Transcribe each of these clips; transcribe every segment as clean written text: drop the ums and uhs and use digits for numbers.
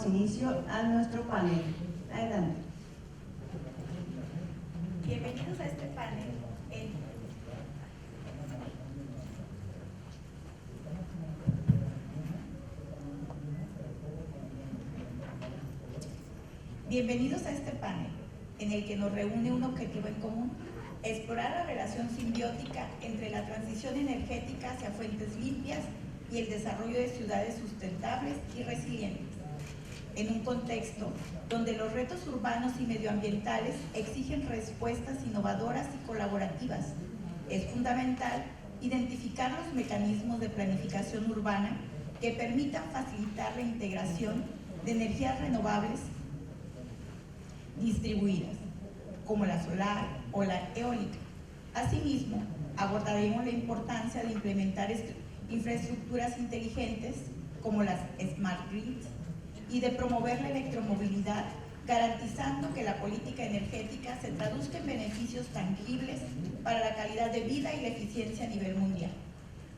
inicio a nuestro panel. Adelante. Bienvenidos a este panel. Bienvenidos a este panel, en el que nos reúne un objetivo en común: explorar la relación simbiótica entre la transición energética hacia fuentes limpias y el desarrollo de ciudades sustentables y resilientes. En un contexto donde los retos urbanos y medioambientales exigen respuestas innovadoras y colaborativas, es fundamental identificar los mecanismos de planificación urbana que permitan facilitar la integración de energías renovables distribuidas, como la solar o la eólica. Asimismo, abordaremos la importancia de implementar infraestructuras inteligentes, como las Smart Grids, y de promover la electromovilidad, garantizando que la política energética se traduzca en beneficios tangibles para la calidad de vida y la eficiencia a nivel mundial.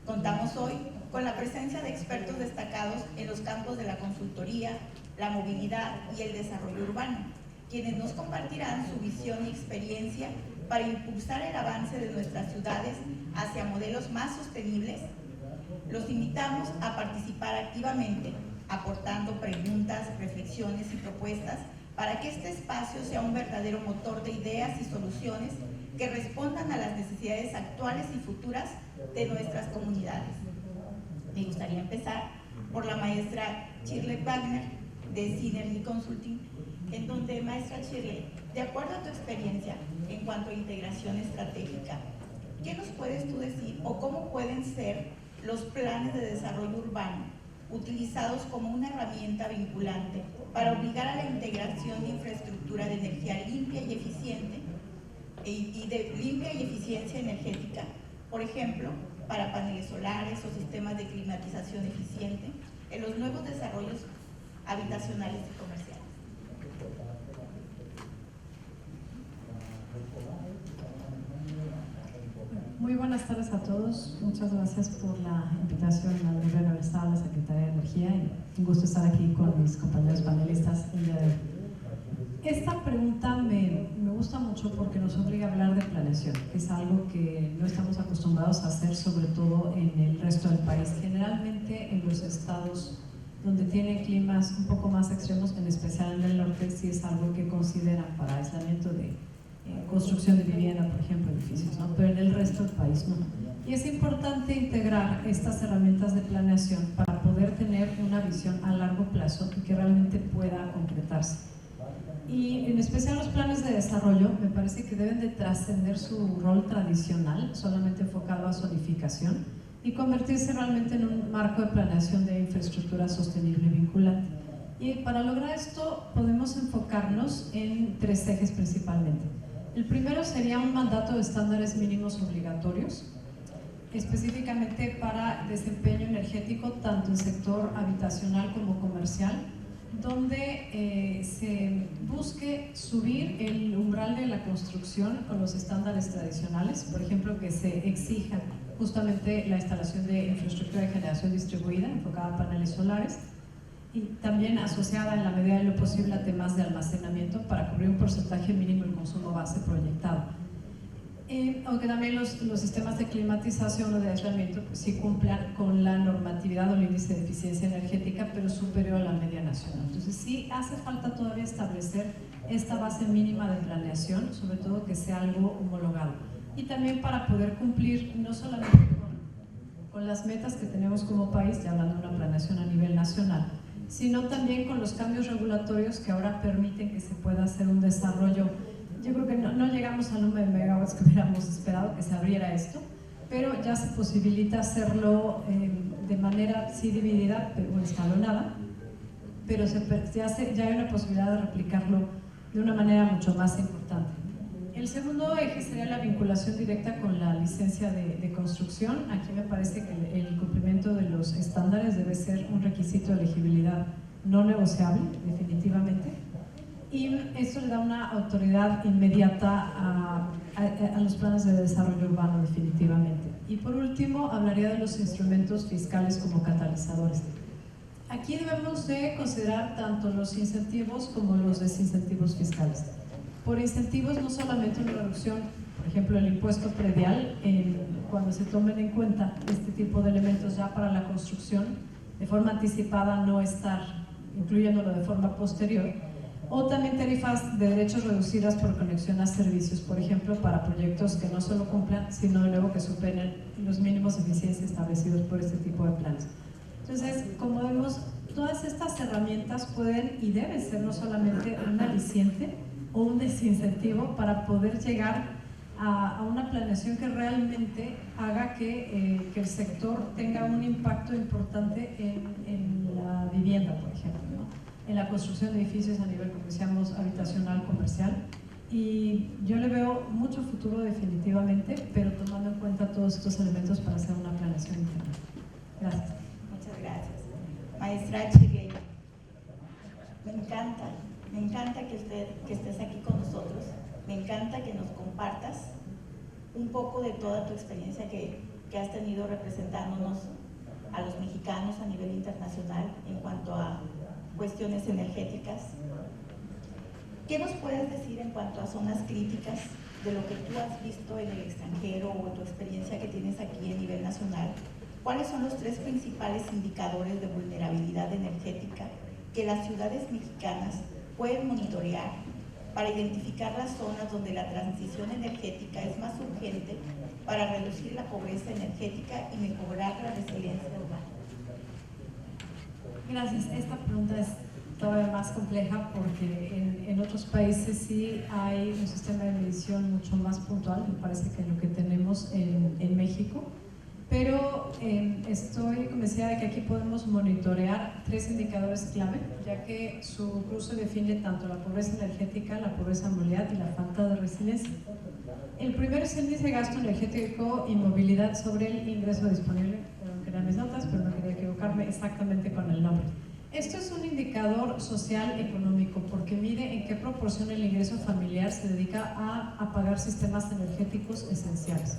Contamos hoy con la presencia de expertos destacados en los campos de la consultoría, la movilidad y el desarrollo urbano, quienes nos compartirán su visión y experiencia para impulsar el avance de nuestras ciudades hacia modelos más sostenibles. Los invitamos a participar activamente, aportando preguntas, reflexiones y propuestas para que este espacio sea un verdadero motor de ideas y soluciones que respondan a las necesidades actuales y futuras de nuestras comunidades. Me gustaría empezar por la maestra Shirley Wagner de Synergy Consulting, en donde, maestra Shirley, de acuerdo a tu experiencia en cuanto a integración estratégica, ¿qué nos puedes tú decir o cómo pueden ser los planes de desarrollo urbano utilizados como una herramienta vinculante para obligar a la integración de infraestructura de energía limpia y eficiente y de limpia y eficiencia energética, por ejemplo, para paneles solares o sistemas de climatización eficiente en los nuevos desarrollos habitacionales y comerciales? Muy buenas tardes a todos. Muchas gracias por la invitación al Gobierno del Estado, a la Secretaría de Energía, y un gusto estar aquí con mis compañeros panelistas el día de hoy. Esta pregunta me gusta mucho porque nos obliga a hablar de planeación, que es algo que no estamos acostumbrados a hacer, sobre todo en el resto del país. Generalmente en los estados donde tienen climas un poco más extremos, en especial en el norte, sí es algo que consideran para aislamiento de construcción de vivienda, por ejemplo, edificios, ¿no? Pero en el resto del país no. Y es importante integrar estas herramientas de planeación para poder tener una visión a largo plazo y que realmente pueda concretarse. Y en especial los planes de desarrollo me parece que deben de trascender su rol tradicional, solamente enfocado a zonificación, y convertirse realmente en un marco de planeación de infraestructura sostenible y vinculante. Y para lograr esto podemos enfocarnos en tres ejes principalmente. El primero sería un mandato de estándares mínimos obligatorios, específicamente para desempeño energético tanto en sector habitacional como comercial, donde se busque subir el umbral de la construcción con los estándares tradicionales, por ejemplo, que se exija justamente la instalación de infraestructura de generación distribuida enfocada a paneles solares, y también asociada en la medida de lo posible a temas de almacenamiento para cubrir un porcentaje mínimo del consumo base proyectado. Aunque también los sistemas de climatización o de aislamiento pues, sí cumplan con la normatividad o el índice de eficiencia energética, pero superior a la media nacional. Entonces sí hace falta todavía establecer esta base mínima de planeación, sobre todo que sea algo homologado. Y también para poder cumplir no solamente con las metas que tenemos como país, ya hablando de una planeación a nivel nacional, sino también con los cambios regulatorios que ahora permiten que se pueda hacer un desarrollo. Yo creo que no llegamos al número de megawatts que hubiéramos esperado que se abriera esto, pero ya se posibilita hacerlo de manera sí dividida, pero escalonada, pero ya hay una posibilidad de replicarlo de una manera mucho más importante. El segundo eje sería la vinculación directa con la licencia de construcción. Aquí me parece que el cumplimiento de los estándares debe ser un requisito de elegibilidad no negociable, definitivamente. Y esto le da una autoridad inmediata a los planes de desarrollo urbano, definitivamente. Y por último, hablaría de los instrumentos fiscales como catalizadores. Aquí debemos de considerar tanto los incentivos como los desincentivos fiscales. Por incentivos no solamente una reducción, por ejemplo, el impuesto predial, cuando se tomen en cuenta este tipo de elementos ya para la construcción, de forma anticipada, no estar incluyéndolo de forma posterior, o también tarifas de derechos reducidas por conexión a servicios, por ejemplo, para proyectos que no solo cumplan, sino luego que superen los mínimos de eficiencia establecidos por este tipo de planes. Entonces, como vemos, todas estas herramientas pueden y deben ser no solamente un aliciente o un desincentivo para poder llegar a una planeación que realmente haga que el sector tenga un impacto importante en la vivienda, por ejemplo, ¿no? En la construcción de edificios a nivel, como decíamos, habitacional, comercial. Y yo le veo mucho futuro definitivamente, pero tomando en cuenta todos estos elementos para hacer una planeación integral. Gracias. Muchas gracias. Maestra Chile, me encanta que estés aquí con nosotros, me encanta que nos compartas un poco de toda tu experiencia que has tenido representándonos a los mexicanos a nivel internacional en cuanto a cuestiones energéticas. ¿Qué nos puedes decir en cuanto a zonas críticas de lo que tú has visto en el extranjero o tu experiencia que tienes aquí a nivel nacional? ¿Cuáles son los 3 principales indicadores de vulnerabilidad energética que las ciudades mexicanas pueden monitorear para identificar las zonas donde la transición energética es más urgente para reducir la pobreza energética y mejorar la resiliencia urbana? Gracias. Esta pregunta es todavía más compleja porque en otros países sí hay un sistema de medición mucho más puntual, me parece que lo que tenemos en México, pero estoy convencida de que aquí podemos monitorear 3 indicadores clave, ya que su cruce define tanto la pobreza energética, la pobreza en movilidad y la falta de resiliencia. El primero es el índice de gasto energético y movilidad sobre el ingreso disponible, que eran mis notas, pero no quería equivocarme exactamente con el nombre. Esto es un indicador social económico porque mide en qué proporción el ingreso familiar se dedica a pagar sistemas energéticos esenciales,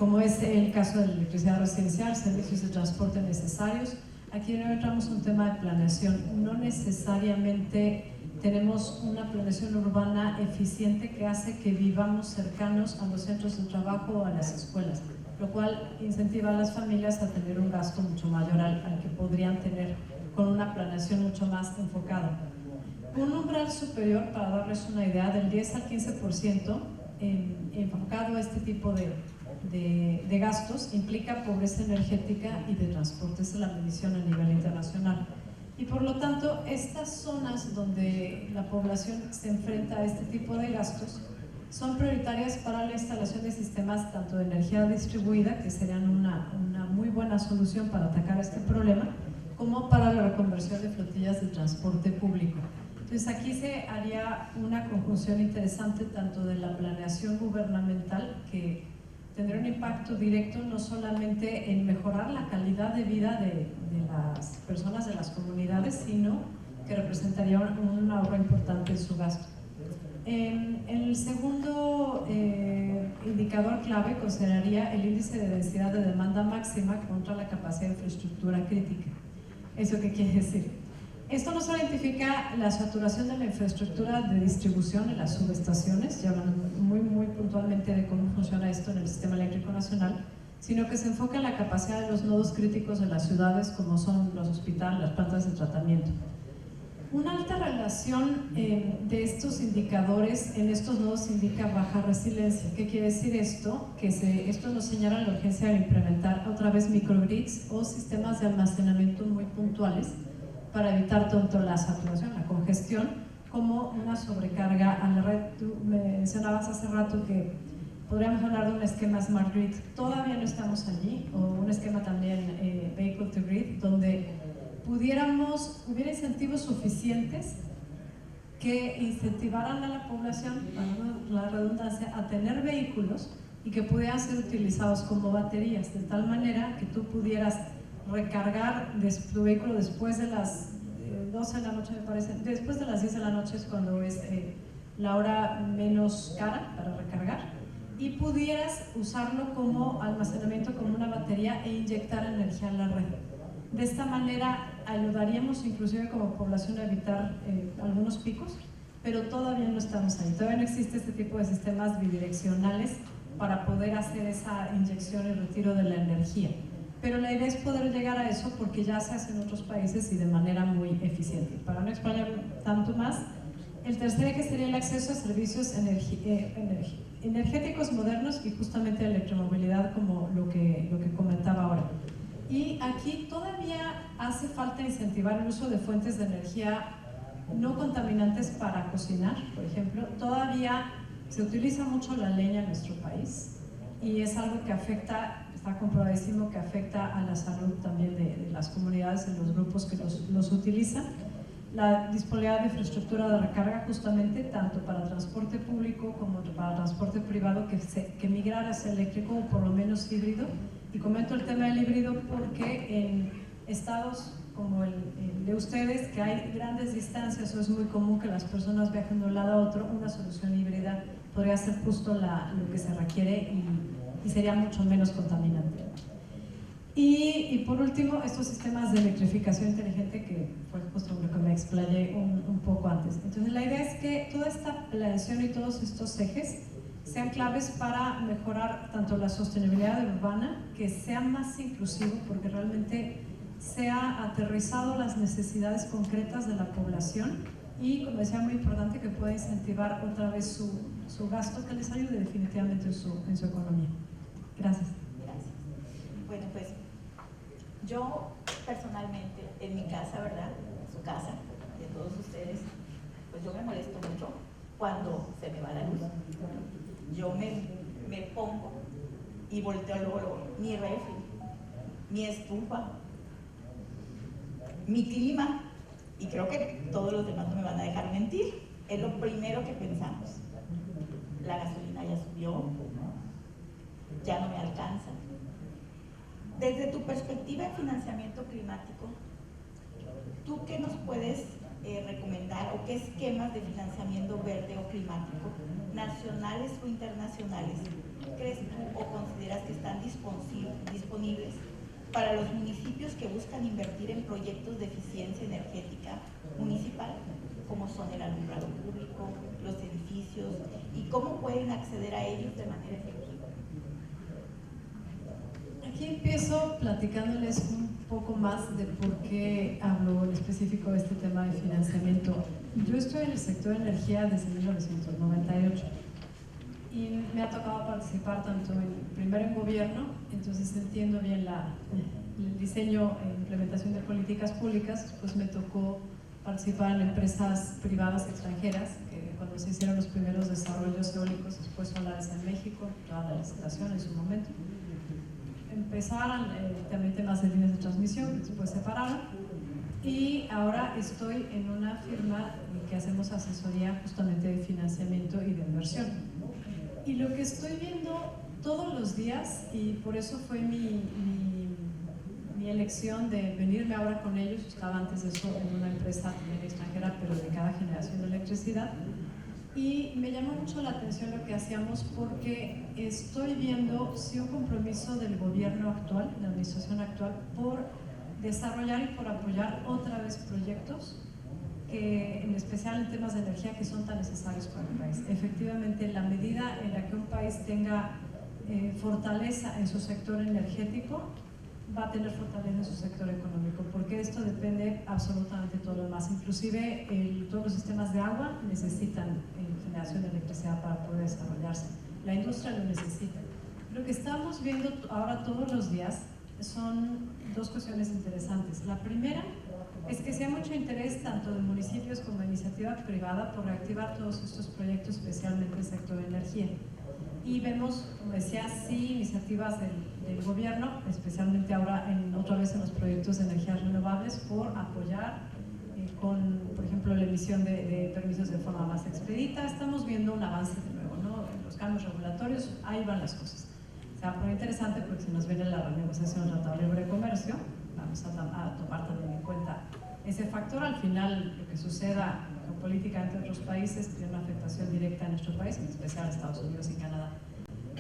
como es el caso de la electricidad residencial, servicios de transporte necesarios. Aquí no entramos en un tema de planeación, no necesariamente tenemos una planeación urbana eficiente que hace que vivamos cercanos a los centros de trabajo o a las escuelas, lo cual incentiva a las familias a tener un gasto mucho mayor al que podrían tener con una planeación mucho más enfocada. Un umbral superior, para darles una idea, del 10 al 15% enfocado a este tipo de gastos implica pobreza energética y de transporte. Esa es la medición a nivel internacional. Y por lo tanto, estas zonas donde la población se enfrenta a este tipo de gastos son prioritarias para la instalación de sistemas tanto de energía distribuida, que serían una muy buena solución para atacar este problema, como para la reconversión de flotillas de transporte público. Entonces aquí se haría una conjunción interesante tanto de la planeación gubernamental, que tendría un impacto directo no solamente en mejorar la calidad de vida de las personas de las comunidades, sino que representaría un ahorro importante en su gasto. El segundo indicador clave consideraría el índice de densidad de demanda máxima contra la capacidad de infraestructura crítica. ¿Eso qué quiere decir? Esto no solo identifica la saturación de la infraestructura de distribución en las subestaciones, ya hablando muy puntualmente de cómo funciona esto en el sistema eléctrico nacional, sino que se enfoca en la capacidad de los nodos críticos de las ciudades, como son los hospitales, las plantas de tratamiento. Una alta relación de estos indicadores en estos nodos indica baja resiliencia. ¿Qué quiere decir esto? Que esto nos señala la urgencia de implementar otra vez microgrids o sistemas de almacenamiento muy puntuales para evitar tanto la saturación, la congestión, como una sobrecarga a la red. Tú mencionabas hace rato que podríamos hablar de un esquema Smart Grid. Todavía no estamos allí, o un esquema también Vehicle to Grid, donde hubiera incentivos suficientes que incentivaran a la población, para la redundancia, a tener vehículos y que pudieran ser utilizados como baterías, de tal manera que tú pudieras recargar tu vehículo después de las 12 de la noche, me parece, después de las 10 de la noche es cuando es la hora menos cara para recargar, y pudieras usarlo como almacenamiento, como una batería, e inyectar energía en la red. De esta manera ayudaríamos inclusive como población a evitar algunos picos, pero todavía no estamos ahí. Todavía no existe este tipo de sistemas bidireccionales para poder hacer esa inyección y retiro de la energía. Pero la idea es poder llegar a eso porque ya se hace en otros países y de manera muy eficiente. Para no explayar tanto más, el tercer eje sería el acceso a servicios energéticos modernos y justamente electromovilidad, como lo que comentaba ahora. Y aquí todavía hace falta incentivar el uso de fuentes de energía no contaminantes para cocinar, por ejemplo. Todavía se utiliza mucho la leña en nuestro país y es algo que afecta, está comprobadísimo que afecta a la salud también de las comunidades, de los grupos que los utilizan. La disponibilidad de infraestructura de recarga justamente tanto para transporte público como para transporte privado que migrar hacia eléctrico o por lo menos híbrido. Y comento el tema del híbrido porque en estados como el de ustedes, que hay grandes distancias o es muy común que las personas viajen de un lado a otro, una solución híbrida podría ser justo lo que se requiere y sería mucho menos contaminante. Y por último, estos sistemas de electrificación inteligente que fue justo lo que me explayé un poco antes. Entonces la idea es que toda esta planeación y todos estos ejes sean claves para mejorar tanto la sostenibilidad urbana, que sea más inclusivo, porque realmente sea aterrizado las necesidades concretas de la población y, como decía, muy importante que pueda incentivar otra vez su gasto, que les ayude definitivamente en su economía. Gracias. Gracias. Bueno, pues yo personalmente, en mi casa, ¿verdad? En su casa, de todos ustedes, pues yo me molesto mucho cuando se me va la luz. Yo me pongo y volteo luego mi refri, mi estufa, mi clima, y creo que todos los demás no me van a dejar mentir, es lo primero que pensamos. La gasolina ya subió, ya no me alcanza. Desde tu perspectiva de financiamiento climático, ¿tú qué nos puedes recomendar o qué esquemas de financiamiento verde o climático, nacionales o internacionales, crees tú o consideras que están disponibles para los municipios que buscan invertir en proyectos de eficiencia energética municipal, como son el alumbrado público, los edificios, y cómo pueden acceder a ellos de manera efectiva? Aquí empiezo platicándoles un poco más de por qué hablo en específico de este tema de financiamiento. Yo estoy en el sector de energía desde 1998 y me ha tocado participar tanto primero en gobierno, entonces entiendo bien el diseño e implementación de políticas públicas. Pues me tocó participar en empresas privadas extranjeras, cuando se hicieron los primeros desarrollos eólicos, después solares en México, toda la licitación en su momento. Empezaron también temas de líneas de transmisión, que después se pararon, y ahora estoy en una firma que hacemos asesoría justamente de financiamiento y de inversión. Y lo que estoy viendo todos los días, y por eso fue mi elección de venirme ahora con ellos, estaba antes de eso en una empresa también extranjera, pero dedicada a generación de electricidad, y me llamó mucho la atención lo que hacíamos porque estoy viendo sí un compromiso del gobierno actual, de la administración actual, por desarrollar y por apoyar otra vez proyectos que, en especial en temas de energía, que son tan necesarios para el país. Efectivamente, en la medida en la que un país tenga fortaleza en su sector energético, va a tener fortaleza en su sector económico, porque esto depende absolutamente de todo lo demás. Inclusive todos los sistemas de agua necesitan generación de electricidad para poder desarrollarse. La industria lo necesita. Lo que estamos viendo ahora todos los días son dos cuestiones interesantes. La primera es que sí hay mucho interés tanto de municipios como de iniciativa privada por reactivar todos estos proyectos, especialmente el sector de energía. Y vemos, como decía, sí iniciativas del gobierno, especialmente ahora otra vez en los proyectos de energías renovables, por apoyar con, por ejemplo, la emisión de permisos de forma más expedita. Estamos viendo un avance de nuevo, ¿no? En los cambios regulatorios, ahí van las cosas. Se va a poner interesante porque si nos viene la renegociación del Tratado de Libre Comercio, vamos a tomar también en cuenta ese factor. Al final, lo que suceda geopolíticamente en otros países tiene una afectación directa en nuestro país, en especial Estados Unidos y Canadá.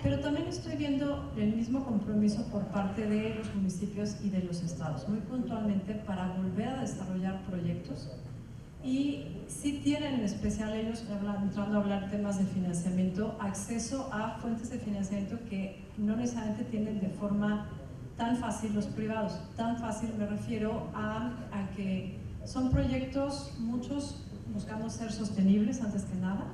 pero también estoy viendo el mismo compromiso por parte de los municipios y de los estados, muy puntualmente para volver a desarrollar proyectos. Y sí tienen, en especial ellos, entrando a hablar temas de financiamiento, acceso a fuentes de financiamiento que no necesariamente tienen de forma tan fácil los privados. Tan fácil me refiero a que son proyectos, muchos buscando ser sostenibles antes que nada,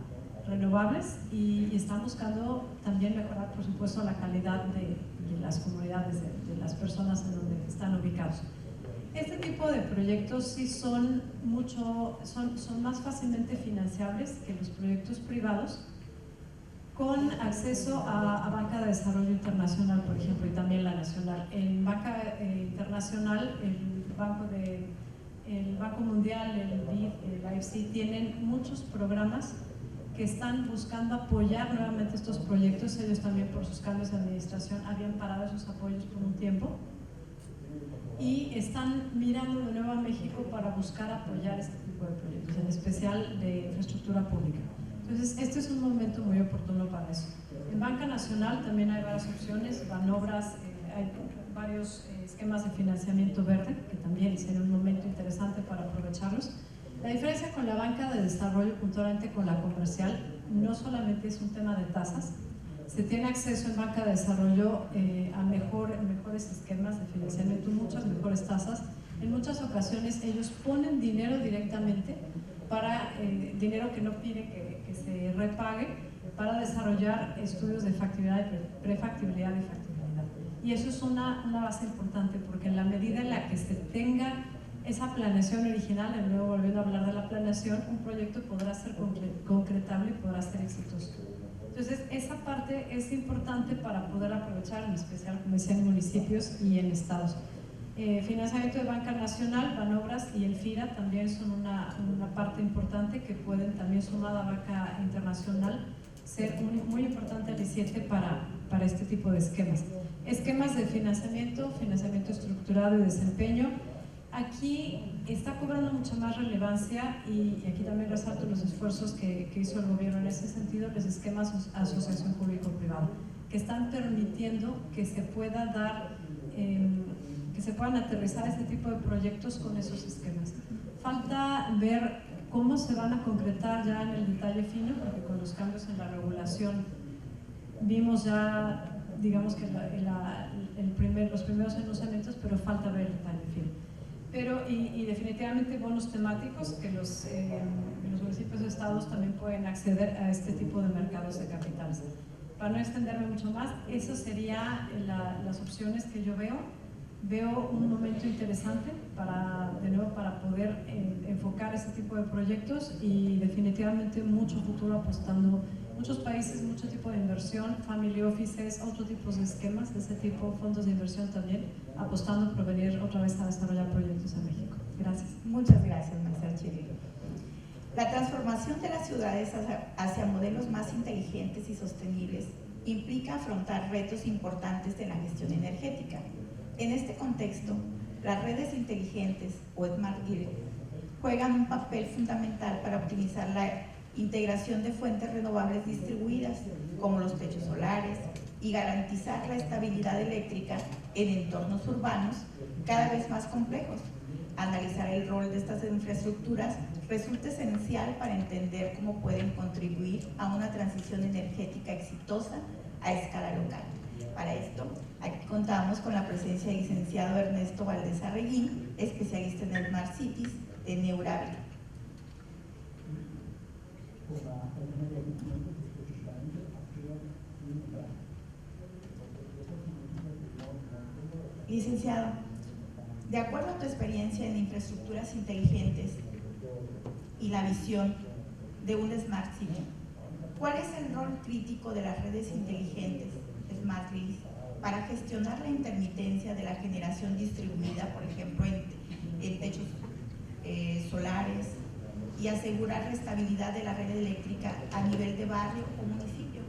renovables, y están buscando también mejorar, por supuesto, la calidad de las comunidades, de las personas en donde están ubicados. Este tipo de proyectos sí son más fácilmente financiables que los proyectos privados, con acceso a banca de desarrollo internacional, por ejemplo, y también la nacional. En banca internacional, el Banco Mundial, el BID, el IFC, tienen muchos programas que están buscando apoyar nuevamente estos proyectos. Ellos también, por sus cambios de administración, habían parado esos apoyos por un tiempo y están mirando de nuevo a México para buscar apoyar este tipo de proyectos, en especial de infraestructura pública. Entonces, este es un momento muy oportuno para eso. En banca nacional también hay varias opciones, Banobras, hay varios esquemas de financiamiento verde, que también sería un momento interesante para aprovecharlos. La diferencia con la banca de desarrollo, puntualmente con la comercial, no solamente es un tema de tasas. Se tiene acceso en banca de desarrollo a mejores esquemas de financiamiento, muchas mejores tasas. En muchas ocasiones ellos ponen dinero directamente, dinero que no pide que se repague, para desarrollar estudios de factibilidad, prefactibilidad y factibilidad. Y eso es una base importante, porque en la medida en la que se tenga esa planeación original, de nuevo volviendo a hablar de la planeación, un proyecto podrá ser concretable y podrá ser exitoso. Entonces, esa parte es importante para poder aprovechar, en especial, como decía, en municipios y en estados. Financiamiento de banca nacional, Banobras y el FIRA también son una parte importante que pueden también, sumada a banca internacional, ser muy importante aliciente para este tipo de esquemas. Esquemas de financiamiento estructurado y desempeño. Aquí está cobrando mucha más relevancia, y aquí también resalto los esfuerzos que hizo el gobierno en ese sentido, los esquemas de asociación público-privada, que están permitiendo que se pueda que se puedan aterrizar este tipo de proyectos con esos esquemas. Falta ver cómo se van a concretar ya en el detalle fino, porque con los cambios en la regulación vimos ya, digamos que los primeros enunciamientos, pero falta ver el detalle fino. Pero, y definitivamente bonos temáticos, que los municipios y estados también pueden acceder a este tipo de mercados de capitales. Para no extenderme mucho más, esas serían las opciones que yo veo. Veo un momento interesante de nuevo para poder enfocar ese tipo de proyectos, y definitivamente mucho futuro apostando, muchos países, mucho tipo de inversión, family offices, otros tipos de esquemas de ese tipo, fondos de inversión también, apostando por venir otra vez a desarrollar proyectos en México. Gracias. Muchas gracias, maestra Chirilo. La transformación de las ciudades hacia modelos más inteligentes y sostenibles implica afrontar retos importantes de la gestión energética. En este contexto, las redes inteligentes o Smart Grid juegan un papel fundamental para optimizar la integración de fuentes renovables distribuidas, como los techos solares, y garantizar la estabilidad eléctrica en entornos urbanos cada vez más complejos. Analizar el rol de estas infraestructuras resulta esencial para entender cómo pueden contribuir a una transición energética exitosa a escala local. Para esto, aquí contamos con la presencia del licenciado Ernesto Valdés Arreguín, especialista en Smart Cities de Neurabri. Licenciado, de acuerdo a tu experiencia en infraestructuras inteligentes y la visión de un Smart City, ¿cuál es el rol crítico de las redes inteligentes, Smart Grids, para gestionar la intermitencia de la generación distribuida, por ejemplo, en techos solares, y asegurar la estabilidad de la red eléctrica a nivel de barrio o municipio?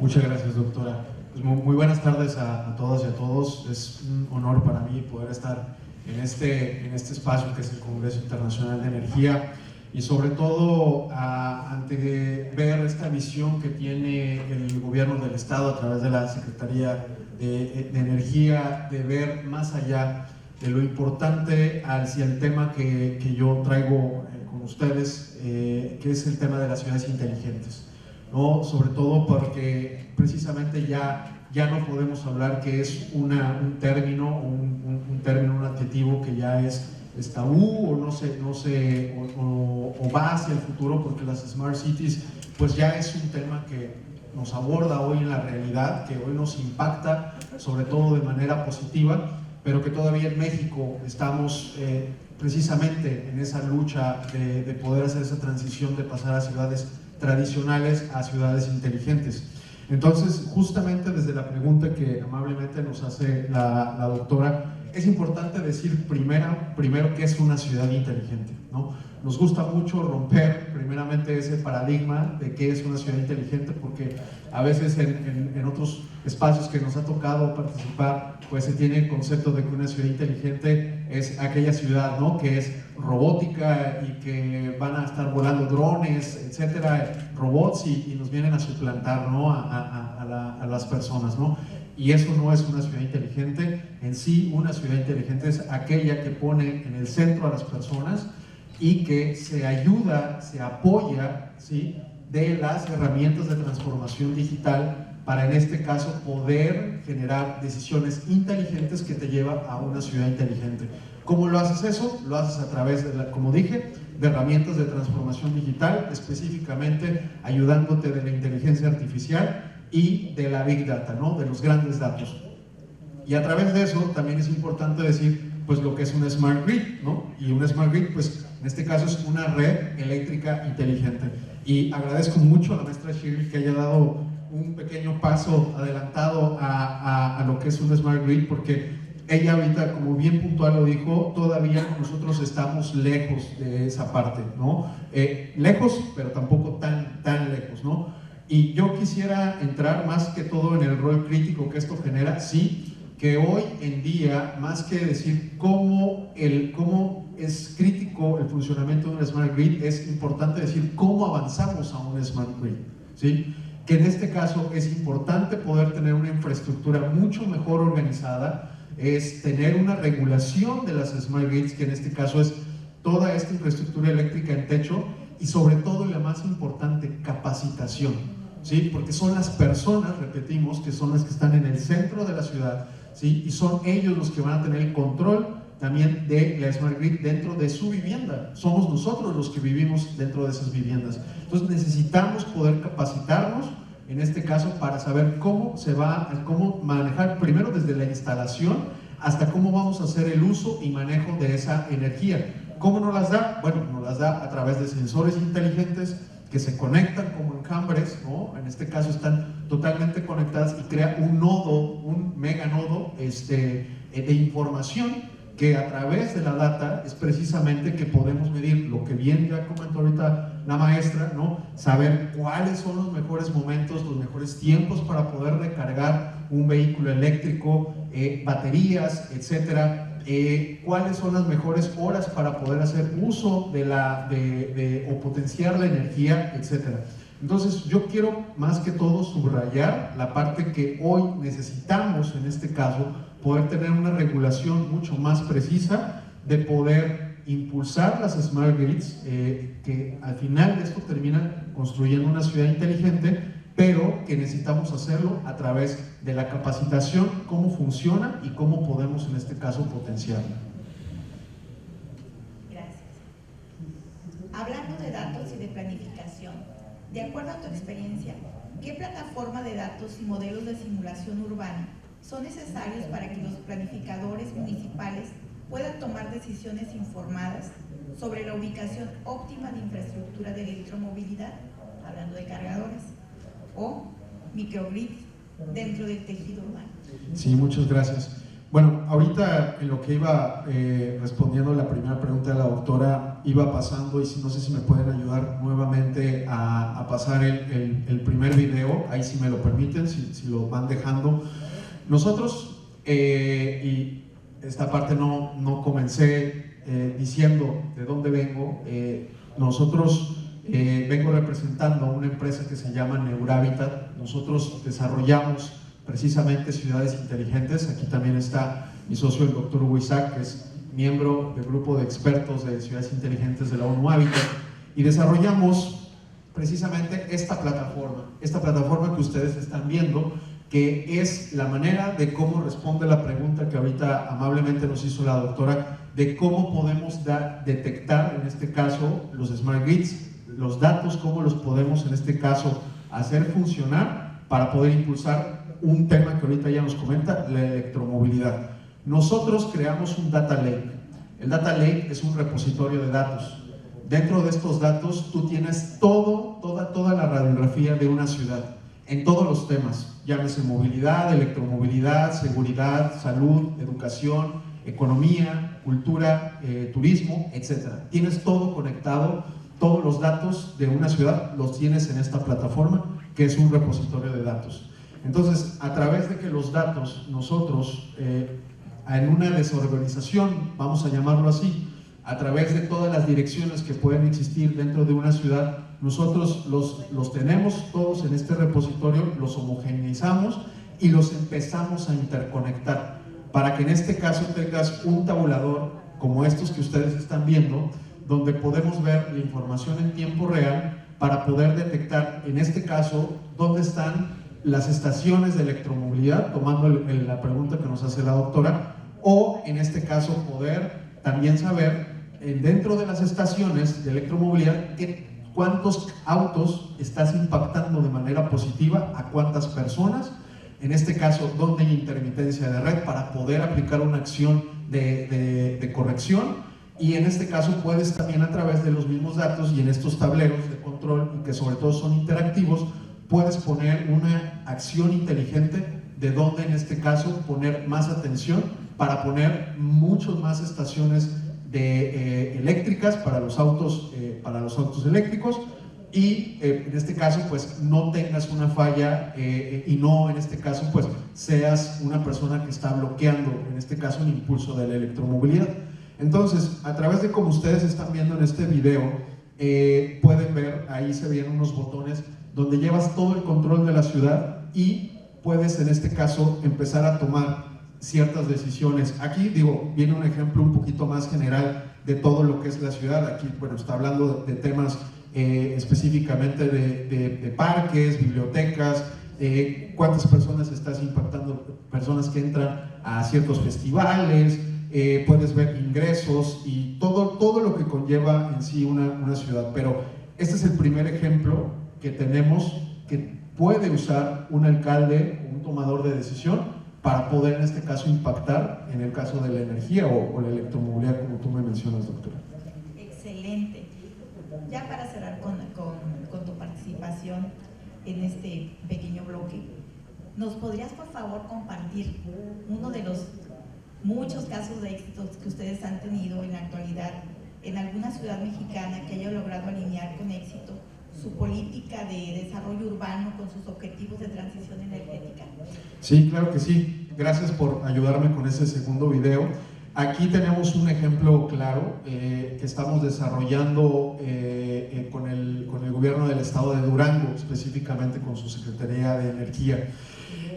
Muchas gracias, doctora. Pues muy buenas tardes a todas y a todos. Es un honor para mí poder estar en este espacio que es el Congreso Internacional de Energía, y sobre todo ante ver esta visión que tiene el gobierno del Estado a través de la Secretaría de Energía, de ver más allá de lo importante hacia el tema que yo traigo con ustedes, que es el tema de las ciudades inteligentes, ¿no? Sobre todo porque precisamente ya no podemos hablar que es un término, un adjetivo que ya es tabú o va hacia el futuro, porque las Smart Cities pues ya es un tema que nos aborda hoy en la realidad, que hoy nos impacta sobre todo de manera positiva, pero que todavía en México estamos precisamente en esa lucha de poder hacer esa transición de pasar a ciudades tradicionales a ciudades inteligentes. Entonces, justamente desde la pregunta que amablemente nos hace la doctora, es importante decir primero qué es una ciudad inteligente, ¿no? Nos gusta mucho romper primeramente ese paradigma de qué es una ciudad inteligente, porque a veces en otros espacios que nos ha tocado participar, pues se tiene el concepto de que una ciudad inteligente es aquella ciudad, ¿no?, que es robótica y que van a estar volando drones, etcétera, robots, y nos vienen a suplantar, ¿no?, a las personas, ¿no? Y eso no es una ciudad inteligente. En sí, una ciudad inteligente es aquella que pone en el centro a las personas y que se ayuda, se apoya, ¿sí?, de las herramientas de transformación digital para, en este caso, poder generar decisiones inteligentes que te llevan a una ciudad inteligente. ¿Cómo lo haces eso? Lo haces a través, como dije, de herramientas de transformación digital, específicamente ayudándote de la inteligencia artificial y de la Big Data, ¿no?, de los grandes datos. Y a través de eso también es importante decir pues lo que es una Smart Grid, ¿no? Y una Smart Grid, pues en este caso es una red eléctrica inteligente. Y agradezco mucho a la maestra Shirley que haya dado un pequeño paso adelantado a lo que es una Smart Grid, porque ella ahorita, como bien puntual lo dijo, todavía nosotros estamos lejos de esa parte, ¿no? Lejos, pero tampoco tan lejos, ¿no? Y yo quisiera entrar más que todo en el rol crítico que esto genera, sí, que hoy en día, más que decir cómo es crítico el funcionamiento de una Smart Grid, es importante decir cómo avanzamos a una Smart Grid, ¿sí? Que en este caso es importante poder tener una infraestructura mucho mejor organizada, es tener una regulación de las Smart Grids, que en este caso es toda esta infraestructura eléctrica en techo, y sobre todo, y la más importante, capacitación, ¿sí? Porque son las personas, repetimos, que son las que están en el centro de la ciudad, ¿sí? Y son ellos los que van a tener el control también de la Smart Grid dentro de su vivienda. Somos nosotros los que vivimos dentro de esas viviendas. Entonces necesitamos poder capacitarnos, en este caso, para saber cómo manejar, primero desde la instalación hasta cómo vamos a hacer el uso y manejo de esa energía. ¿Cómo nos las da? Bueno, nos las da a través de sensores inteligentes que se conectan como enjambres, ¿no? En este caso están totalmente conectadas y crea un nodo, un mega nodo de información, que a través de la data es precisamente que podemos medir lo que bien ya comentó ahorita la maestra, ¿no? Saber cuáles son los mejores momentos, los mejores tiempos para poder recargar un vehículo eléctrico, baterías, etcétera. Cuáles son las mejores horas para poder hacer uso o potenciar la energía, etcétera. Entonces yo quiero más que todo subrayar la parte que hoy necesitamos, en este caso, poder tener una regulación mucho más precisa, de poder impulsar las Smart Grids, que al final de esto terminan construyendo una ciudad inteligente, pero que necesitamos hacerlo a través de la capacitación, cómo funciona y cómo podemos en este caso potenciarla. Gracias. Hablando de datos y de planificación, de acuerdo a tu experiencia, ¿qué plataforma de datos y modelos de simulación urbana son necesarios para que los planificadores municipales puedan tomar decisiones informadas sobre la ubicación óptima de infraestructura de electromovilidad, hablando de cargadores, o microgrids dentro del tejido urbano? Sí, muchas gracias. Bueno, ahorita en lo que iba respondiendo la primera pregunta de la doctora, iba pasando, y no sé si me pueden ayudar nuevamente a pasar el primer video, ahí si me lo permiten, si lo van dejando. Nosotros, y esta parte no comencé diciendo de dónde vengo, nosotros vengo representando a una empresa que se llama Neurabitat. Nosotros desarrollamos precisamente ciudades inteligentes. Aquí también está mi socio, el doctor Hugo Isaac, que es miembro del grupo de expertos de ciudades inteligentes de la ONU Habitat, y desarrollamos precisamente esta plataforma que ustedes están viendo, que es la manera de cómo responde la pregunta que ahorita amablemente nos hizo la doctora, de cómo podemos detectar, en este caso, los smart grids, los datos, cómo los podemos, en este caso, hacer funcionar para poder impulsar un tema que ahorita ya nos comenta, la electromovilidad. Nosotros creamos un data lake. El data lake es un repositorio de datos. Dentro de estos datos tú tienes toda la radiografía de una ciudad, en todos los temas, llámese movilidad, electromovilidad, seguridad, salud, educación, economía, cultura, turismo, etc. Tienes todo conectado, todos los datos de una ciudad los tienes en esta plataforma, que es un repositorio de datos. Entonces, a través de que los datos, nosotros, en una desorganización, vamos a llamarlo así, a través de todas las direcciones que pueden existir dentro de una ciudad, nosotros los tenemos todos en este repositorio, los homogeneizamos y los empezamos a interconectar, para que en este caso tengas un tabulador como estos que ustedes están viendo, donde podemos ver la información en tiempo real para poder detectar, en este caso, dónde están las estaciones de electromovilidad, tomando la pregunta que nos hace la doctora, o en este caso poder también saber dentro de las estaciones de electromovilidad cuántos autos estás impactando de manera positiva a cuántas personas, en este caso dónde hay intermitencia de red para poder aplicar una acción de corrección, y en este caso puedes también a través de los mismos datos y en estos tableros de control, y que sobre todo son interactivos, puedes poner una acción inteligente de dónde en este caso poner más atención para poner muchas más estaciones eléctricas para los autos eléctricos, y en este caso pues no tengas una falla y no en este caso pues seas una persona que está bloqueando en este caso el impulso de la electromovilidad. Entonces, a través de como ustedes están viendo en este video, pueden ver, ahí se ven unos botones donde llevas todo el control de la ciudad y puedes en este caso empezar a tomar ciertas decisiones. Aquí digo, viene un ejemplo un poquito más general de todo lo que es la ciudad. Aquí, bueno, está hablando de temas específicamente de parques, bibliotecas, cuántas personas estás impactando, personas que entran a ciertos festivales, puedes ver ingresos y todo lo que conlleva en sí una ciudad. Pero este es el primer ejemplo que tenemos que puede usar un alcalde o un tomador de decisión para poder en este caso impactar en el caso de la energía o la electromovilidad, como tú me mencionas, doctora. Excelente. Ya para cerrar con tu participación en este pequeño bloque, ¿nos podrías por favor compartir uno de los muchos casos de éxito que ustedes han tenido en la actualidad en alguna ciudad mexicana que haya logrado alinear con éxito su política de desarrollo urbano con sus objetivos de transición energética? Sí, claro que sí. Gracias por ayudarme con ese segundo video. Aquí tenemos un ejemplo claro que estamos desarrollando con el gobierno del estado de Durango, específicamente con su Secretaría de Energía.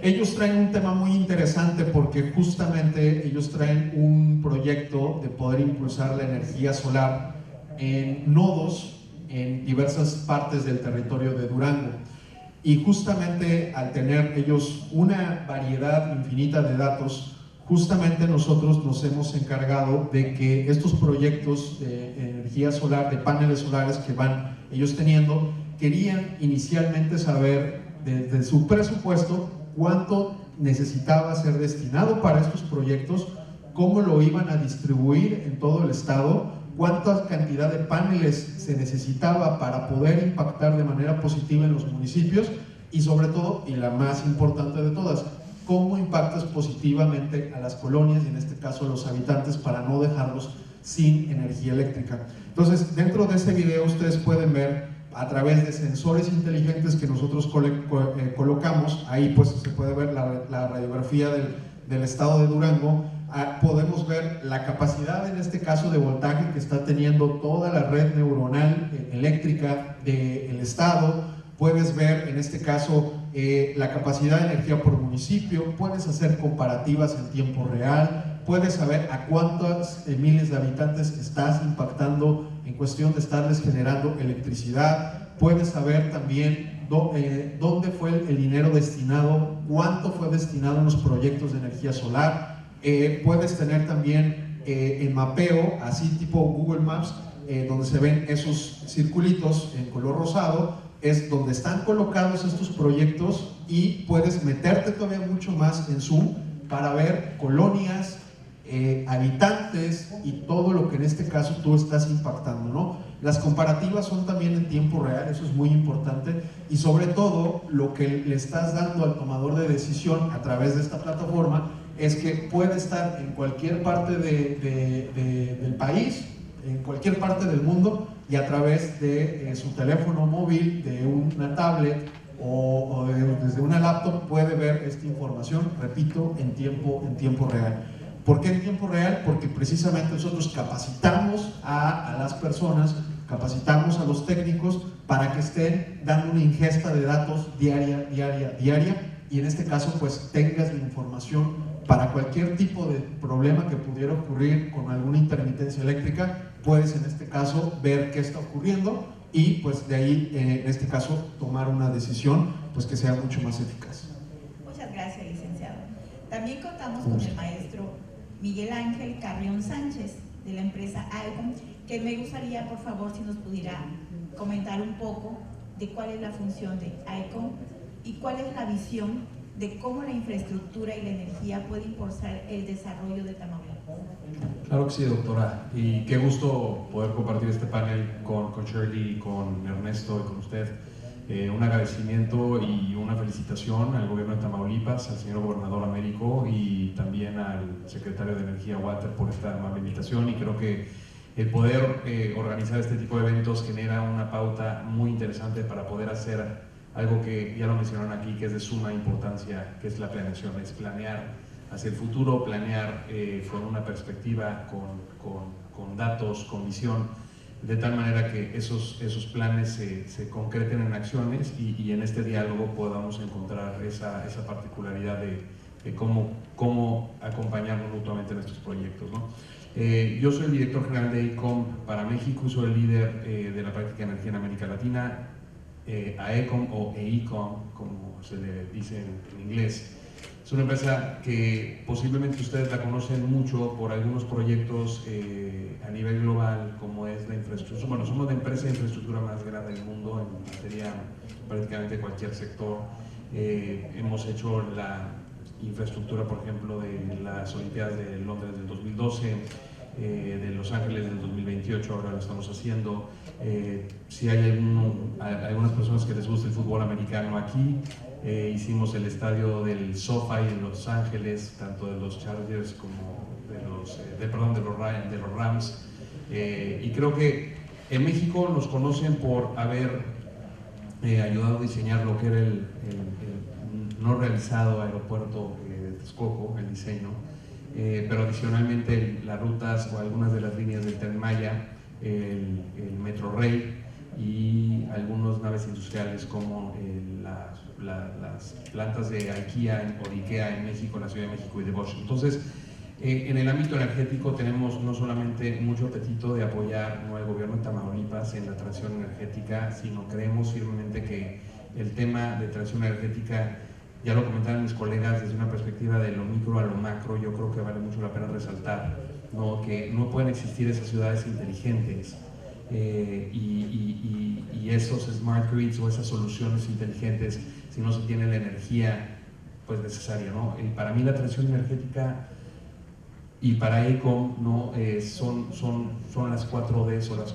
Ellos traen un tema muy interesante porque justamente ellos traen un proyecto de poder impulsar la energía solar en nodos en diversas partes del territorio de Durango. Y justamente al tener ellos una variedad infinita de datos, justamente nosotros nos hemos encargado de que estos proyectos de energía solar, de paneles solares que van ellos teniendo, querían inicialmente saber de su presupuesto cuánto necesitaba ser destinado para estos proyectos, cómo lo iban a distribuir en todo el estado, cuánta cantidad de paneles se necesitaba para poder impactar de manera positiva en los municipios y sobre todo, y la más importante de todas, cómo impactas positivamente a las colonias y en este caso a los habitantes para no dejarlos sin energía eléctrica. Entonces, dentro de ese video ustedes pueden ver a través de sensores inteligentes que nosotros colocamos, ahí pues se puede ver la radiografía del estado de Durango, podemos ver la capacidad en este caso de voltaje que está teniendo toda la red neuronal eléctrica del estado. Puedes ver en este caso la capacidad de energía por municipio, puedes hacer comparativas en tiempo real, puedes saber a cuántas miles de habitantes estás impactando en cuestión de estarles generando electricidad, puedes saber también dónde fue el dinero destinado, cuánto fue destinado en los proyectos de energía solar, puedes tener también el mapeo, así tipo Google Maps, donde se ven esos circulitos en color rosado, es donde están colocados estos proyectos y puedes meterte todavía mucho más en Zoom para ver colonias, habitantes y todo lo que en este caso tú estás impactando, ¿no? Las comparativas son también en tiempo real, eso es muy importante, y sobre todo lo que le estás dando al tomador de decisión a través de esta plataforma es que puede estar en cualquier parte del país, en cualquier parte del mundo, y a través de su teléfono móvil, de una tablet o desde una laptop puede ver esta información, repito, en tiempo real. ¿Por qué en tiempo real? Porque precisamente nosotros capacitamos a las personas, capacitamos a los técnicos para que estén dando una ingesta de datos diaria, y en este caso pues tengas la información para cualquier tipo de problema que pudiera ocurrir con alguna intermitencia eléctrica. Puedes en este caso ver qué está ocurriendo y pues de ahí en este caso tomar una decisión pues que sea mucho más eficaz. Muchas gracias, licenciado. También contamos con el maestro Miguel Ángel Carrión Sánchez de la empresa ICOM, que me gustaría por favor si nos pudiera comentar un poco de cuál es la función de ICOM y cuál es la visión de cómo la infraestructura y la energía puede impulsar el desarrollo de Tamaulipas. Claro que sí, doctora, y qué gusto poder compartir este panel con Shirley, con Ernesto y con usted. Un agradecimiento y una felicitación al gobierno de Tamaulipas, al señor gobernador Américo y también al secretario de Energía Walter por esta amable invitación, y creo que el poder organizar este tipo de eventos genera una pauta muy interesante para poder hacer algo que ya lo mencionaron aquí, que es de suma importancia, que es la planeación, es planear hacia el futuro, planear con una perspectiva, con datos, con visión, de tal manera que esos planes se concreten en acciones y en este diálogo podamos encontrar esa particularidad de cómo acompañarnos mutuamente en estos proyectos, ¿no? Yo soy el director general de ICOM para México, soy el líder de la práctica de energía en América Latina. AECOM o EICOM, como se le dice en inglés, es una empresa que posiblemente ustedes la conocen mucho por algunos proyectos a nivel global, como es la infraestructura. Bueno, somos la empresa de infraestructura más grande del mundo en materia prácticamente cualquier sector. Hemos hecho la infraestructura, por ejemplo, de las Olimpiadas de Londres del 2012, de Los Ángeles del 2028, ahora lo estamos haciendo. Si hay algunas personas que les gusta el fútbol americano aquí, hicimos el estadio del SoFi en Los Ángeles, tanto de los Chargers como de los Rams, y creo que en México nos conocen por haber ayudado a diseñar lo que era el no realizado aeropuerto de Texcoco, el diseño, pero adicionalmente las rutas o algunas de las líneas del Tren Maya, el Metro Rey y algunas naves industriales como las plantas de IKEA o de IKEA en México, en la Ciudad de México y de Bosch. Entonces, en el ámbito energético tenemos no solamente mucho apetito de apoyar al gobierno de Tamaulipas en la transición energética, sino creemos firmemente que el tema de transición energética, ya lo comentaron mis colegas, desde una perspectiva de lo micro a lo macro, yo creo que vale mucho la pena resaltar, ¿no? Que no pueden existir esas ciudades inteligentes y esos smart grids o esas soluciones inteligentes si no se tiene la energía pues necesaria, ¿no? Para mí la transición energética y para ECOM, ¿no? son las 4 Ds o los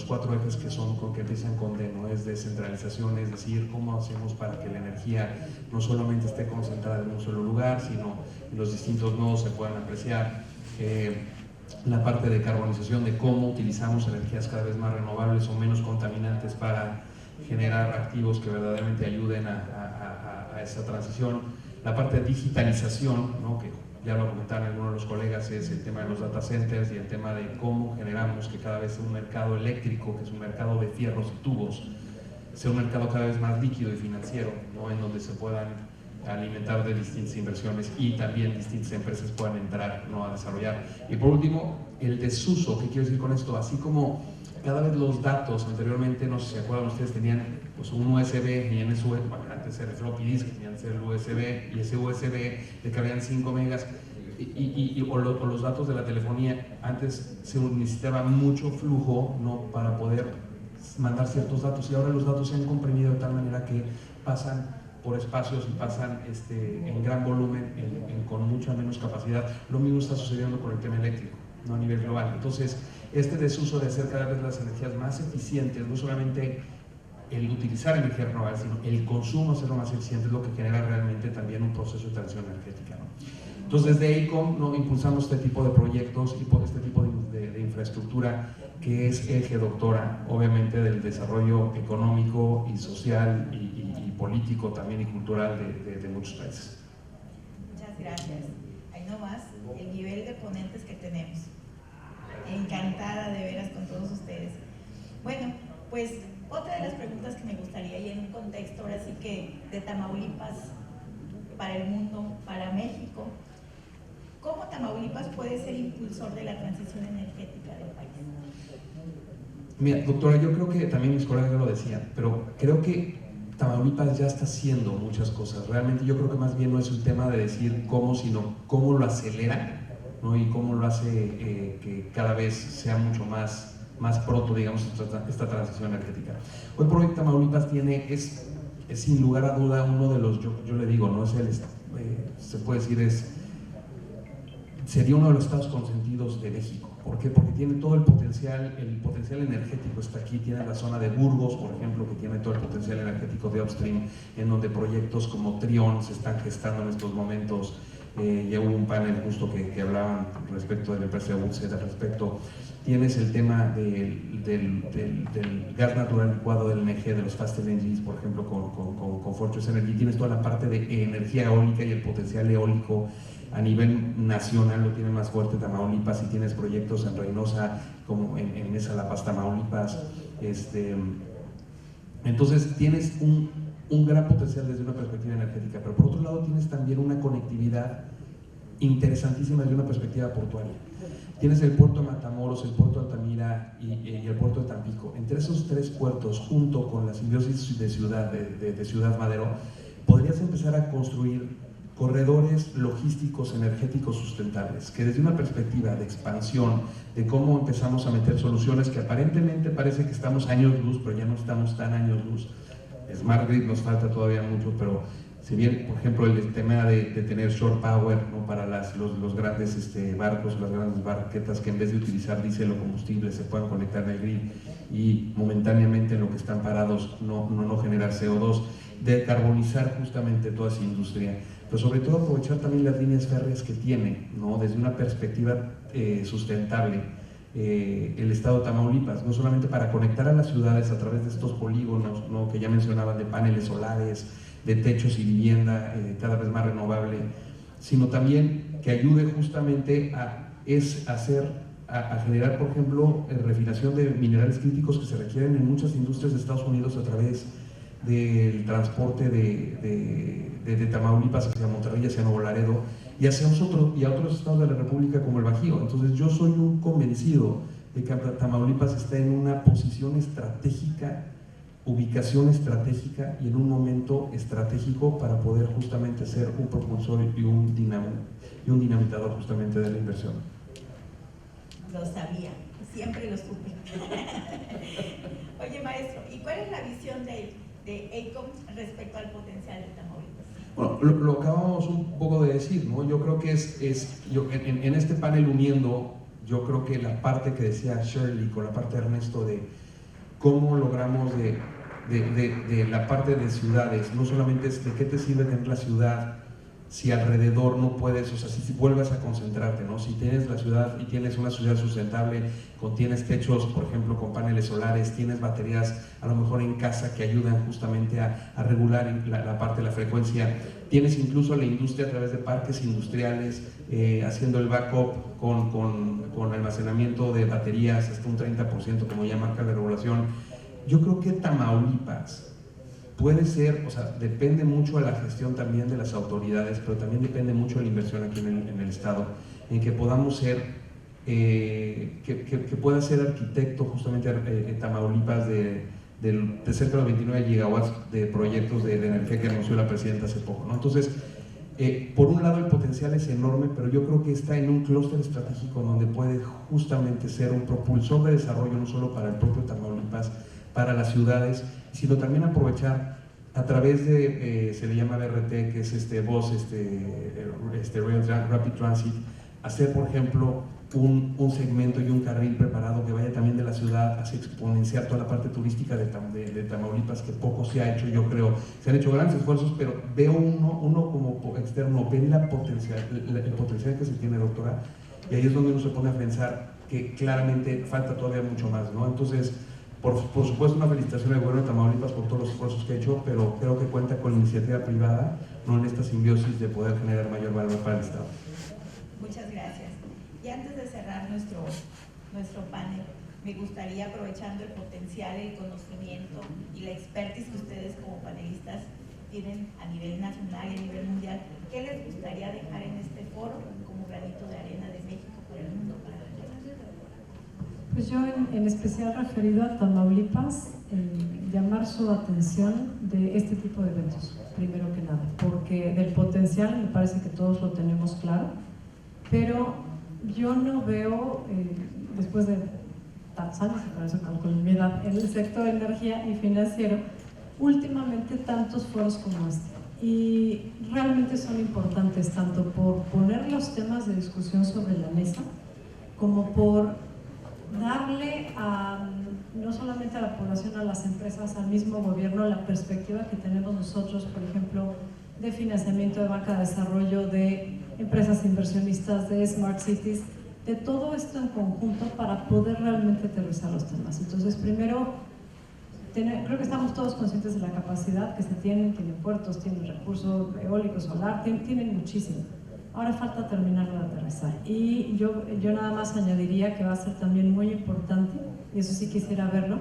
4 ejes que empiezan con D, ¿no? Es descentralización, es decir, cómo hacemos para que la energía no solamente esté concentrada en un solo lugar, sino en los distintos nodos se puedan apreciar. La parte de carbonización, de cómo utilizamos energías cada vez más renovables o menos contaminantes para generar activos que verdaderamente ayuden a esa transición. La parte de digitalización, ¿no? Que ya lo comentaron algunos de los colegas, es el tema de los data centers y el tema de cómo generamos que cada vez un mercado eléctrico, que es un mercado de fierros y tubos, sea un mercado cada vez más líquido y financiero, ¿no? En donde se puedan alimentar de distintas inversiones y también distintas empresas puedan entrar, ¿no? A desarrollar. Y por último, el desuso. ¿Qué quiero decir con esto? Así como cada vez los datos, anteriormente, no sé si se acuerdan ustedes, tenían pues, un USB y en ese USB, bueno, antes era el floppy disk, tenían que ser el USB y ese USB le cabían 5 megas o los datos de la telefonía, antes se necesitaba mucho flujo, ¿no? Para poder mandar ciertos datos, y ahora los datos se han comprimido de tal manera que pasan por espacios y pasan en gran volumen, con mucha menos capacidad. Lo mismo está sucediendo con el tema eléctrico, ¿no? A nivel global. Entonces, este desuso de hacer cada vez las energías más eficientes, no solamente el utilizar energía renovable, sino el consumo hacerlo más eficiente, es lo que genera realmente también un proceso de transición energética, ¿no? Entonces, desde AECOM, ¿no? Impulsamos este tipo de proyectos y por este tipo de infraestructura que es eje doctora, obviamente, del desarrollo económico y social y político también y cultural de muchos países. Muchas gracias. Ahí nomás el nivel de ponentes que tenemos. Encantada de veras con todos ustedes. Bueno, pues otra de las preguntas que me gustaría, y en un contexto ahora sí que de Tamaulipas para el mundo, para México, ¿cómo Tamaulipas puede ser impulsor de la transición energética del país? Mira, doctora, yo creo que también mis colegas lo decían, pero creo que Tamaulipas ya está haciendo muchas cosas. Realmente yo creo que más bien no es un tema de decir cómo, sino cómo lo acelera, ¿no? Y cómo lo hace que cada vez sea mucho más pronto, digamos, esta transición energética. Hoy por hoy Tamaulipas es sin lugar a duda uno de los, yo le digo, no es se puede decir, sería uno de los estados consentidos de México. ¿Por qué? Porque tiene todo el potencial energético está aquí, tiene la zona de Burgos, por ejemplo, que tiene todo el potencial energético de upstream, en donde proyectos como Trión se están gestando en estos momentos. Ya hubo un panel justo que hablaban respecto de la empresa de Woodside al respecto. Tienes el tema del gas natural licuado del LNG, de los Fast LNGs, por ejemplo, con Fortress Energy. Tienes toda la parte de energía eólica y el potencial eólico a nivel nacional lo tiene más fuerte Tamaulipas, y tienes proyectos en Reynosa, como en Mesa La Paz, Tamaulipas. Entonces tienes un gran potencial desde una perspectiva energética, pero por otro lado tienes también una conectividad interesantísima desde una perspectiva portuaria. Tienes el puerto de Matamoros, el puerto de Altamira y el puerto de Tampico. Entre esos tres puertos, junto con la simbiosis de Ciudad Madero, podrías empezar a construir corredores logísticos energéticos sustentables, que desde una perspectiva de expansión, de cómo empezamos a meter soluciones que aparentemente parece que estamos años luz, pero ya no estamos tan años luz. Smart Grid nos falta todavía mucho, pero si bien, por ejemplo, el tema de tener shore power, ¿no? Para los grandes barcos, las grandes barquetas, que en vez de utilizar diésel o combustible se puedan conectar al grid y momentáneamente en lo que están parados no generar CO2, decarbonizar justamente toda esa industria, pero sobre todo aprovechar también las líneas férreas que tiene, ¿no? Desde una perspectiva sustentable, el estado de Tamaulipas, no solamente para conectar a las ciudades a través de estos polígonos, ¿no? Que ya mencionaban, de paneles solares, de techos y vivienda cada vez más renovable, sino también que ayude justamente a generar, por ejemplo, refinación de minerales críticos que se requieren en muchas industrias de Estados Unidos a través del transporte de Tamaulipas hacia Monterrey, hacia Nuevo Laredo y hacia nosotros y a otros estados de la República como el Bajío. Entonces yo soy un convencido de que Tamaulipas está en una posición estratégica, ubicación estratégica y en un momento estratégico para poder justamente ser un propulsor y un dinamitador justamente de la inversión. Lo sabía, siempre lo supe. Oye, maestro, ¿y cuál es la visión de AECOM respecto al potencial de Tamaulipas? Bueno, lo acabamos un poco de decir, ¿no? Yo creo que en este panel uniendo, yo creo que la parte que decía Shirley con la parte de Ernesto de cómo logramos de la parte de ciudades, no solamente es de qué te sirve tener la ciudad si alrededor no puedes, o sea, si vuelves a concentrarte, ¿no? Si tienes la ciudad y tienes una ciudad sustentable, tienes techos, por ejemplo, con paneles solares, tienes baterías a lo mejor en casa que ayudan justamente a regular la parte de la frecuencia, tienes incluso la industria a través de parques industriales haciendo el backup con almacenamiento de baterías hasta un 30%, como ya marca la regulación. Yo creo que Tamaulipas puede ser, o sea, depende mucho de la gestión también de las autoridades, pero también depende mucho de la inversión aquí en el Estado, en que podamos ser, que pueda ser arquitecto justamente Tamaulipas de cerca de los 29 gigawatts de proyectos de energía que anunció la presidenta hace poco, ¿no? Entonces, por un lado el potencial es enorme, pero yo creo que está en un clúster estratégico donde puede justamente ser un propulsor de desarrollo no solo para el propio Tamaulipas, para las ciudades, sino también aprovechar a través de, se le llama BRT, que es Rail Rapid Transit, hacer por ejemplo un segmento y un carril preparado que vaya también de la ciudad hacia exponenciar toda la parte turística de Tamaulipas, que poco se ha hecho. Yo creo, se han hecho grandes esfuerzos, pero veo uno como externo, ve el potencial que se tiene, doctora, y ahí es donde uno se pone a pensar que claramente falta todavía mucho más, ¿no? Entonces, por supuesto, una felicitación al gobierno de Tamaulipas por todos los esfuerzos que ha hecho, pero creo que cuenta con la iniciativa privada, no en esta simbiosis de poder generar mayor valor para el Estado. Muchas gracias. Y antes de cerrar nuestro panel, me gustaría, aprovechando el potencial, el conocimiento y la expertise que ustedes como panelistas tienen a nivel nacional y a nivel mundial, ¿qué les gustaría dejar en este foro como granito de arena de México para el mundo? Pues yo en especial referido a Tamaulipas, llamar su atención de este tipo de eventos, primero que nada, porque del potencial me parece que todos lo tenemos claro, pero yo no veo, después de tantos años, por eso calculo mi edad, en el sector de energía y financiero, últimamente tantos foros como este. Y realmente son importantes tanto por poner los temas de discusión sobre la mesa, como por darle no solamente a la población, a las empresas, al mismo gobierno, la perspectiva que tenemos nosotros, por ejemplo, de financiamiento de banca de desarrollo, de empresas inversionistas, de Smart Cities, de todo esto en conjunto para poder realmente aterrizar los temas. Entonces, primero, creo que estamos todos conscientes de la capacidad que se tienen puertos, tienen recursos eólicos, solar, tienen muchísimo. Ahora falta terminarlo de aterrizar. Y yo nada más añadiría que va a ser también muy importante, y eso sí quisiera verlo,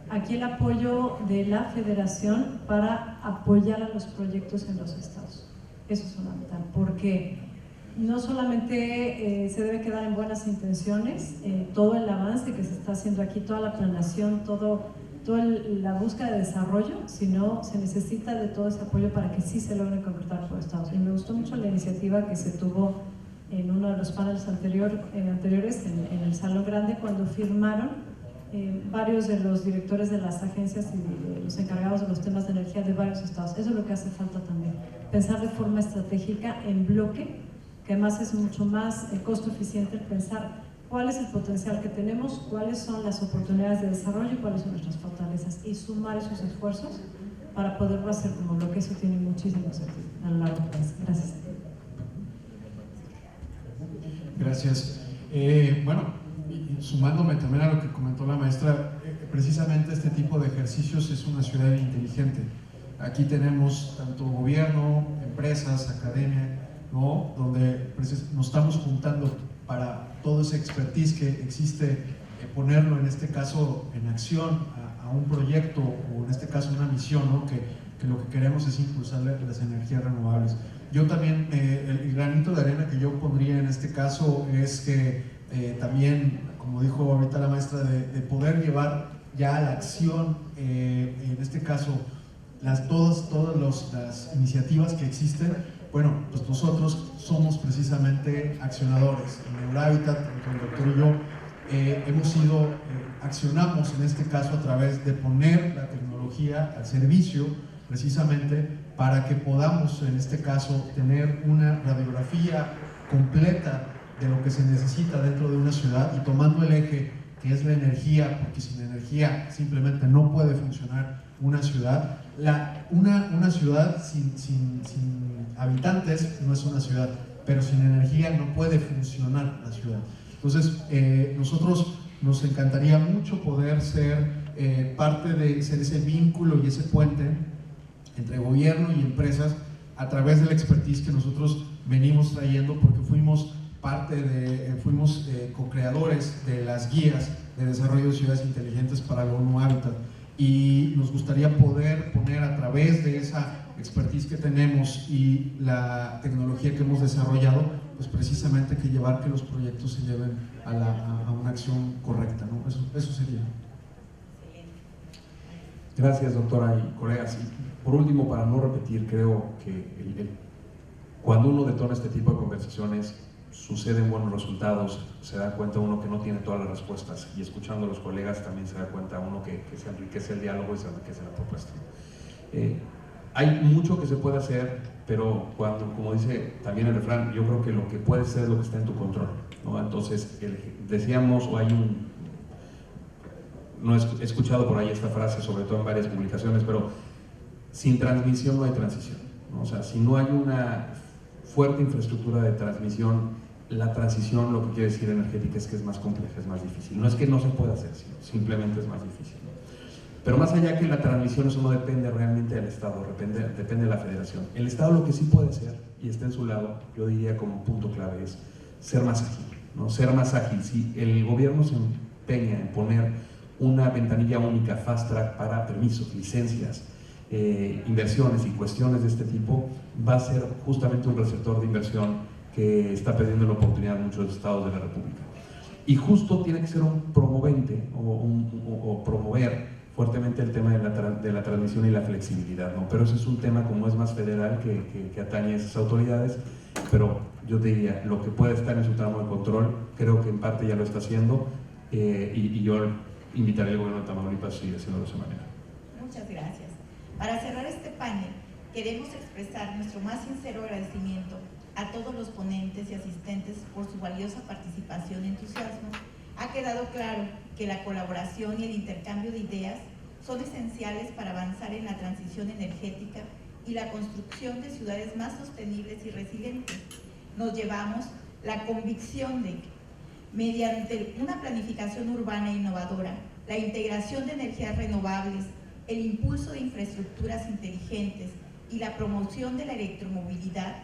aquí el apoyo de la Federación para apoyar a los proyectos en los estados. Eso es fundamental, porque no solamente se debe quedar en buenas intenciones, todo el avance que se está haciendo aquí, toda la planeación, toda la búsqueda de desarrollo, sino se necesita de todo ese apoyo para que sí se logre concretar por estados. Y me gustó mucho la iniciativa que se tuvo en uno de los paneles anteriores en el Salón Grande, cuando firmaron varios de los directores de las agencias y los encargados de los temas de energía de varios estados. Eso es lo que hace falta también, pensar de forma estratégica en bloque, que además es mucho más costo eficiente el pensar cuál es el potencial que tenemos, cuáles son las oportunidades de desarrollo y cuáles son nuestras fortalezas, y sumar esos esfuerzos para poderlo hacer como bloque. Eso tiene muchísimo sentido a lo largo plazo. Gracias. Gracias. Bueno, sumándome también a lo que comentó la maestra, precisamente este tipo de ejercicios es una ciudad inteligente. Aquí tenemos tanto gobierno, empresas, academia, ¿no? Donde nos estamos juntando para todo ese expertise que existe, ponerlo en este caso en acción a un proyecto, o en este caso una misión, ¿no? que lo que queremos es impulsar las energías renovables. Yo también, el granito de arena que yo pondría en este caso es que también, como dijo ahorita la maestra, de poder llevar ya a la acción, en este caso, todas las iniciativas que existen. Bueno, pues nosotros somos precisamente accionadores. En Neurábitat, tanto el doctor y yo, accionamos en este caso a través de poner la tecnología al servicio, precisamente para que podamos, en este caso, tener una radiografía completa de lo que se necesita dentro de una ciudad, y tomando el eje que es la energía, porque sin energía simplemente no puede funcionar una ciudad. Una ciudad sin habitantes no es una ciudad, pero sin energía no puede funcionar la ciudad. Entonces, nosotros nos encantaría mucho poder ser parte de ser ese vínculo y ese puente entre gobierno y empresas a través de la expertise que nosotros venimos trayendo, porque fuimos co-creadores de las guías de desarrollo de ciudades inteligentes para la ONU Habitat, y nos gustaría poder poner a través de esa expertise que tenemos y la tecnología que hemos desarrollado, pues precisamente que llevar que los proyectos se lleven a una acción correcta, ¿no? Eso sería. Gracias, doctora y colegas. Y por último, para no repetir, creo que cuando uno detona este tipo de conversaciones, suceden buenos resultados, se da cuenta uno que no tiene todas las respuestas, y escuchando a los colegas también se da cuenta uno que se enriquece el diálogo y se enriquece la propuesta. Hay mucho que se puede hacer, pero como dice también el refrán, yo creo que lo que puede ser es lo que está en tu control, ¿no? Entonces, decíamos, o no he escuchado por ahí esta frase, sobre todo en varias publicaciones, pero sin transmisión no hay transición, ¿no? O sea, si no hay una fuerte infraestructura de transmisión, la transición, lo que quiere decir energética, es que es más compleja, es más difícil. No es que no se pueda hacer, sino simplemente es más difícil, ¿no? Pero más allá que la transmisión, eso no depende realmente del Estado, depende de la Federación. El Estado lo que sí puede hacer, y está en su lado, yo diría como punto clave, es ser más ágil, ¿no? Ser más ágil. Si el gobierno se empeña en poner una ventanilla única, fast track, para permisos, licencias, inversiones y cuestiones de este tipo, va a ser justamente un receptor de inversión que está perdiendo la oportunidad en muchos estados de la República. Y justo tiene que ser un promovente o promover fuertemente el tema de la transmisión y la flexibilidad, ¿no? Pero ese es un tema, como es más federal, que atañe a esas autoridades, pero yo te diría, lo que puede estar en su tramo de control, creo que en parte ya lo está haciendo, y yo invitaré al gobierno de Tamaulipas a seguir haciéndolo de esa manera. Muchas gracias. Para cerrar este panel, queremos expresar nuestro más sincero agradecimiento a todos los ponentes y asistentes por su valiosa participación y entusiasmo. Ha quedado claro que la colaboración y el intercambio de ideas son esenciales para avanzar en la transición energética y la construcción de ciudades más sostenibles y resilientes. Nos llevamos la convicción de que, mediante una planificación urbana e innovadora, la integración de energías renovables, el impulso de infraestructuras inteligentes y la promoción de la electromovilidad,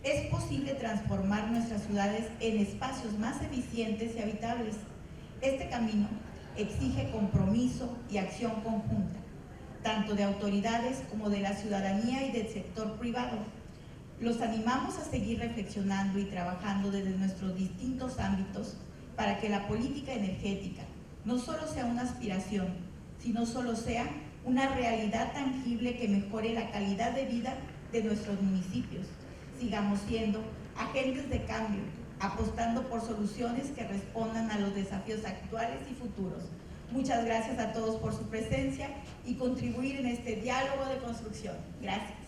es posible transformar nuestras ciudades en espacios más eficientes y habitables. Este camino exige compromiso y acción conjunta, tanto de autoridades como de la ciudadanía y del sector privado. Los animamos a seguir reflexionando y trabajando desde nuestros distintos ámbitos para que la política energética no solo sea una aspiración, sino solo sea una realidad tangible que mejore la calidad de vida de nuestros municipios. Sigamos siendo agentes de cambio, apostando por soluciones que respondan a los desafíos actuales y futuros. Muchas gracias a todos por su presencia y contribuir en este diálogo de construcción. Gracias.